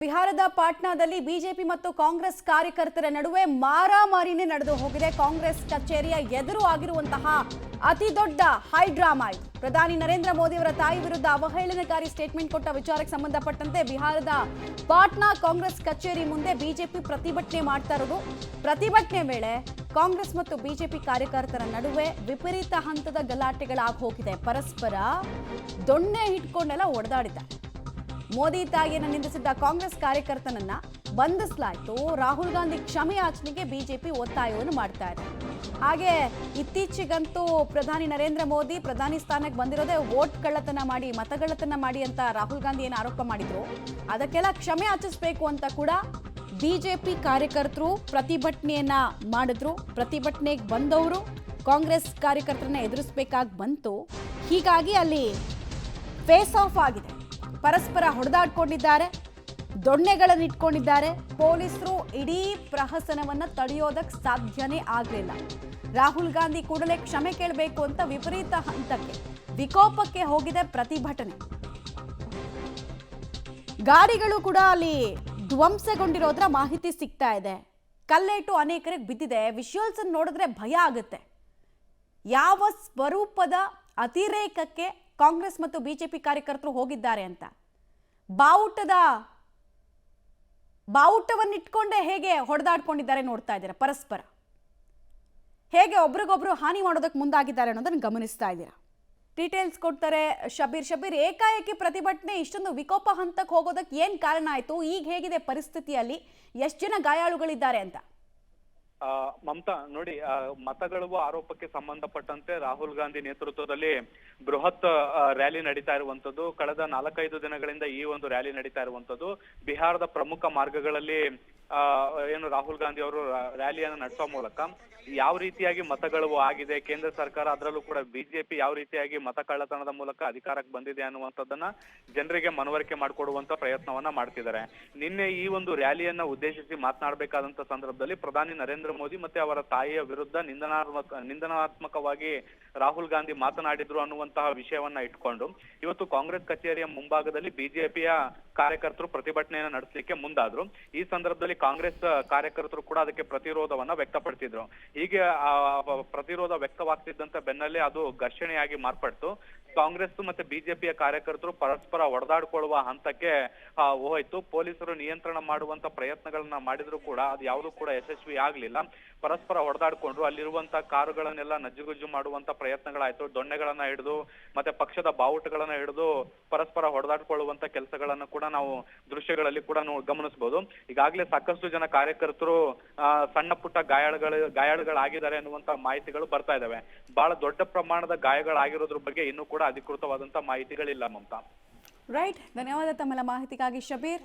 ಬಿಹಾರದ ಪಾಟ್ನಾದಲ್ಲಿ ಬಿಜೆಪಿ ಮತ್ತು ಕಾಂಗ್ರೆಸ್ ಕಾರ್ಯಕರ್ತರ ನಡುವೆ ಮಾರಾಮಾರಿನೇ ನಡೆದು ಹೋಗಿದೆ. ಕಾಂಗ್ರೆಸ್ ಕಚೇರಿಯ ಎದುರು ಆಗಿರುವಂತಹ ಅತಿ ದೊಡ್ಡ ಹೈ ಡ್ರಾಮಾ ಇದು. ಪ್ರಧಾನಿ ನರೇಂದ್ರ ಮೋದಿ ಅವರ ತಾಯಿ ವಿರುದ್ಧ ಅವಹೇಳನಕಾರಿ ಸ್ಟೇಟ್ಮೆಂಟ್ ಕೊಟ್ಟ ವಿಚಾರಕ್ಕೆ ಸಂಬಂಧಪಟ್ಟಂತೆ ಬಿಹಾರದ ಪಾಟ್ನಾ ಕಾಂಗ್ರೆಸ್ ಕಚೇರಿ ಮುಂದೆ ಬಿಜೆಪಿ ಪ್ರತಿಭಟನೆ ಮಾಡ್ತಾ ಇರೋದು. ಪ್ರತಿಭಟನೆ ವೇಳೆ ಕಾಂಗ್ರೆಸ್ ಮತ್ತು ಬಿಜೆಪಿ ಕಾರ್ಯಕರ್ತರ ನಡುವೆ ವಿಪರೀತ ಹಂತದ ಗಲಾಟೆಗಳಾಗಿ ಹೋಗಿದೆ. ಪರಸ್ಪರ ದೊಣ್ಣೆ ಹಿಡ್ಕೊಂಡೆಲ್ಲ ಹೊಡೆದಾಡಿದ್ದಾರೆ. ಮೋದಿ ತಾಯಿಯನ್ನು ನಿಂದಿಸಿದ್ದ ಕಾಂಗ್ರೆಸ್ ಕಾರ್ಯಕರ್ತನನ್ನ ಬಂಧಿಸಲಾಯಿತು. ರಾಹುಲ್ ಗಾಂಧಿ ಕ್ಷಮೆ ಯಾಚನೆಗೆ ಬಿಜೆಪಿ ಒತ್ತಾಯವನ್ನು ಮಾಡ್ತಾ ಇದೆ. ಹಾಗೆ ಇತ್ತೀಚೆಗಂತೂ ಪ್ರಧಾನಿ ನರೇಂದ್ರ ಮೋದಿ ಪ್ರಧಾನಿ ಸ್ಥಾನಕ್ಕೆ ಬಂದಿರೋದೇ ವೋಟ್ ಕಳ್ಳತನ ಮಾಡಿ ಮತಗಳ್ಳತನ ಮಾಡಿ ಅಂತ ರಾಹುಲ್ ಗಾಂಧಿ ಏನು ಆರೋಪ ಮಾಡಿದ್ರು, ಅದಕ್ಕೆಲ್ಲ ಕ್ಷಮೆ ಯಾಚಿಸಬೇಕು ಅಂತ ಕೂಡ ಬಿಜೆಪಿ ಕಾರ್ಯಕರ್ತರು ಪ್ರತಿಭಟನೆಯನ್ನ ಮಾಡಿದ್ರು. ಪ್ರತಿಭಟನೆಗೆ ಬಂದವರು ಕಾಂಗ್ರೆಸ್ ಕಾರ್ಯಕರ್ತರನ್ನ ಎದುರಿಸಬೇಕಾಗಿ ಬಂತು. ಹೀಗಾಗಿ ಅಲ್ಲಿ ಫೇಸ್ ಆಫ್ ಆಗಿದೆ. ಪರಸ್ಪರ ಹೊಡೆದಾಡ್ಕೊಂಡಿದ್ದಾರೆ, ದೊಣ್ಣೆಗಳನ್ನು ಇಟ್ಕೊಂಡಿದ್ದಾರೆ. ಪೊಲೀಸರು ಇಡೀ ಪ್ರಹಸನವನ್ನ ತಡೆಯೋದಕ್ಕೆ ಸಾಧ್ಯನೇ ಆಗಲಿಲ್ಲ. ರಾಹುಲ್ ಗಾಂಧಿ ಕೂಡಲೇ ಕ್ಷಮೆ ಕೇಳಬೇಕು ಅಂತ ವಿಪರೀತ ಹಂತಕ್ಕೆ ವಿಕೋಪಕ್ಕೆ ಹೋಗಿದೆ ಪ್ರತಿಭಟನೆ. ಗಾಡಿಗಳು ಕೂಡ ಅಲ್ಲಿ ಧ್ವಂಸಗೊಂಡಿರೋದ್ರ ಮಾಹಿತಿ ಸಿಗ್ತಾ ಇದೆ. ಕಲ್ಲೇಟು ಅನೇಕರಿಗೆ ಬಿದ್ದಿದೆ. ವಿಷುವಲ್ಸ್ ಅನ್ನು ನೋಡಿದ್ರೆ ಭಯ ಆಗುತ್ತೆ. ಯಾವ ಸ್ವರೂಪದ ಅತಿರೇಕಕ್ಕೆ ಕಾಂಗ್ರೆಸ್ ಮತ್ತು ಬಿಜೆಪಿ ಕಾರ್ಯಕರ್ತರು ಹೋಗಿದ್ದಾರೆ ಅಂತ. ಬಾವುಟವನ್ನಿಟ್ಕೊಂಡೆ ಹೇಗೆ ಹೊಡೆದಾಡ್ಕೊಂಡಿದ್ದಾರೆ ನೋಡ್ತಾ ಇದ್ದೀರಾ. ಪರಸ್ಪರ ಹೇಗೆ ಒಬ್ರಿಗೊಬ್ರು ಹಾನಿ ಮಾಡೋದಕ್ಕೆ ಮುಂದಾಗಿದ್ದಾರೆ ಅನ್ನೋದನ್ನು ಗಮನಿಸ್ತಾ ಇದ್ದೀರಾ. ಡೀಟೇಲ್ಸ್ ಕೊಡ್ತಾರೆ ಶಬೀರ್. ಏಕಾಏಕಿ ಪ್ರತಿಭಟನೆ ಇಷ್ಟೊಂದು ವಿಕೋಪ ಹಂತಕ್ಕೆ ಹೋಗೋದಕ್ಕೆ ಏನ್ ಕಾರಣ ಆಯ್ತು? ಈಗ ಹೇಗಿದೆ ಪರಿಸ್ಥಿತಿಯಲ್ಲಿ? ಎಷ್ಟು ಜನ ಗಾಯಾಳುಗಳಿದ್ದಾರೆ ಅಂತ? ಮಮತಾ ನೋಡಿ, ಮತಗಳ ಆರೋಪಕ್ಕೆ ಸಂಬಂಧಪಟ್ಟಂತೆ ರಾಹುಲ್ ಗಾಂಧಿ ನೇತೃತ್ವದಲ್ಲಿ ಬೃಹತ್ ರ್ಯಾಲಿ ನಡೀತಾ ಇರುವಂತದ್ದು. ಕಳೆದ 4-5 ದಿನಗಳಿಂದ ಈ ಒಂದು ರ್ಯಾಲಿ ನಡೀತಾ ಇರುವಂತದ್ದು. ಬಿಹಾರದ ಪ್ರಮುಖ ಮಾರ್ಗಗಳಲ್ಲಿ ಏನು ರಾಹುಲ್ ಗಾಂಧಿ ಅವರು ರ್ಯಾಲಿಯನ್ನು ನಡೆಸುವ ಮೂಲಕ ಯಾವ ರೀತಿಯಾಗಿ ಮತಗಳು ಆಗಿದೆ, ಕೇಂದ್ರ ಸರ್ಕಾರ ಅದರಲ್ಲೂ ಕೂಡ ಬಿಜೆಪಿ ಯಾವ ರೀತಿಯಾಗಿ ಮತ ಕಳ್ಳತನದ ಮೂಲಕ ಅಧಿಕಾರಕ್ಕೆ ಬಂದಿದೆ ಅನ್ನುವಂಥದ್ದನ್ನ ಜನರಿಗೆ ಮನವರಿಕೆ ಮಾಡಿಕೊಡುವಂತ ಪ್ರಯತ್ನವನ್ನ ಮಾಡ್ತಿದ್ದಾರೆ. ನಿನ್ನೆ ಈ ಒಂದು ರ್ಯಾಲಿಯನ್ನ ಉದ್ದೇಶಿಸಿ ಮಾತನಾಡಬೇಕಾದಂತ ಸಂದರ್ಭದಲ್ಲಿ ಪ್ರಧಾನಿ ನರೇಂದ್ರ ಮೋದಿ ಮತ್ತೆ ಅವರ ತಾಯಿಯ ವಿರುದ್ಧ ನಿಂದನಾತ್ಮಕವಾಗಿ ರಾಹುಲ್ ಗಾಂಧಿ ಮಾತನಾಡಿದ್ರು ಅನ್ನುವಂತಹ ವಿಷಯವನ್ನ ಇಟ್ಕೊಂಡು ಇವತ್ತು ಕಾಂಗ್ರೆಸ್ ಕಚೇರಿಯ ಮುಂಭಾಗದಲ್ಲಿ ಬಿಜೆಪಿಯ ಕಾರ್ಯಕರ್ತರು ಪ್ರತಿಭಟನೆಯನ್ನ ನಡೆಸಲಿಕ್ಕೆ ಮುಂದಾದ್ರು. ಈ ಸಂದರ್ಭದಲ್ಲಿ ಕಾಂಗ್ರೆಸ್ ಕಾರ್ಯಕರ್ತರು ಕೂಡ ಅದಕ್ಕೆ ಪ್ರತಿರೋಧವನ್ನ ವ್ಯಕ್ತಪಡಿಸಿದ್ರು. ಹೀಗೆ ಪ್ರತಿರೋಧ ವ್ಯಕ್ತವಾಗ್ತಿದ್ದಂತ ಬೆನ್ನಲ್ಲೇ ಅದು ಘರ್ಷಣೆಯಾಗಿ ಮಾರ್ಪಡ್ತು. ಕಾಂಗ್ರೆಸ್ ಮತ್ತೆ ಬಿಜೆಪಿಯ ಕಾರ್ಯಕರ್ತರು ಪರಸ್ಪರ ಹೊಡೆದಾಡ್ಕೊಳ್ಳುವ ಹಂತಕ್ಕೆ ಹೋಯ್ತು. ಪೊಲೀಸರು ನಿಯಂತ್ರಣ ಮಾಡುವಂತ ಪ್ರಯತ್ನಗಳನ್ನ ಮಾಡಿದ್ರು ಕೂಡ ಅದು ಯಾವುದು ಕೂಡ ಯಶಸ್ವಿ ಆಗ್ಲಿಲ್ಲ. ಪರಸ್ಪರ ಹೊಡೆದಾಡ್ಕೊಂಡ್ರು. ಅಲ್ಲಿರುವಂತ ಕಾರುಗಳನ್ನೆಲ್ಲ ನಜ್ಜುಗುಜ್ಜು ಮಾಡುವಂತ ಪ್ರಯತ್ನಗಳಾಯ್ತು. ದೊಣ್ಣೆಗಳನ್ನ ಹಿಡಿದು ಮತ್ತೆ ಪಕ್ಷದ ಬಾವುಟಗಳನ್ನ ಹಿಡಿದು ಪರಸ್ಪರ ಹೊಡೆದಾಡ್ಕೊಳ್ಳುವಂತ ಕೆಲಸಗಳನ್ನ ಕೂಡ ನಾವು ದೃಶ್ಯಗಳಲ್ಲಿ ಕೂಡ ಗಮನಿಸಬಹುದು. ಈಗಾಗಲೇ ಸಾಕಷ್ಟು ಜನ ಕಾರ್ಯಕರ್ತರು ಸಣ್ಣ ಪುಟ್ಟ ಗಾಯಾಳುಗಳಾಗಿದ್ದಾರೆ ಅನ್ನುವಂತ ಮಾಹಿತಿಗಳು ಬರ್ತಾ ಇದಾವೆ. ಬಹಳ ದೊಡ್ಡ ಪ್ರಮಾಣದ ಗಾಯಗಳಾಗಿರೋದ್ರ ಬಗ್ಗೆ ಇನ್ನೂ ಕೂಡ ಅಧಿಕೃತವಾದಂತ ಮಾಹಿತಿಗಳಿಲ್ಲ ಮಮತಾ. ರೈಟ್, ಧನ್ಯವಾದ ತಮ್ಮೆಲ್ಲ ಮಾಹಿತಿಗಾಗಿ ಶಬೀರ್.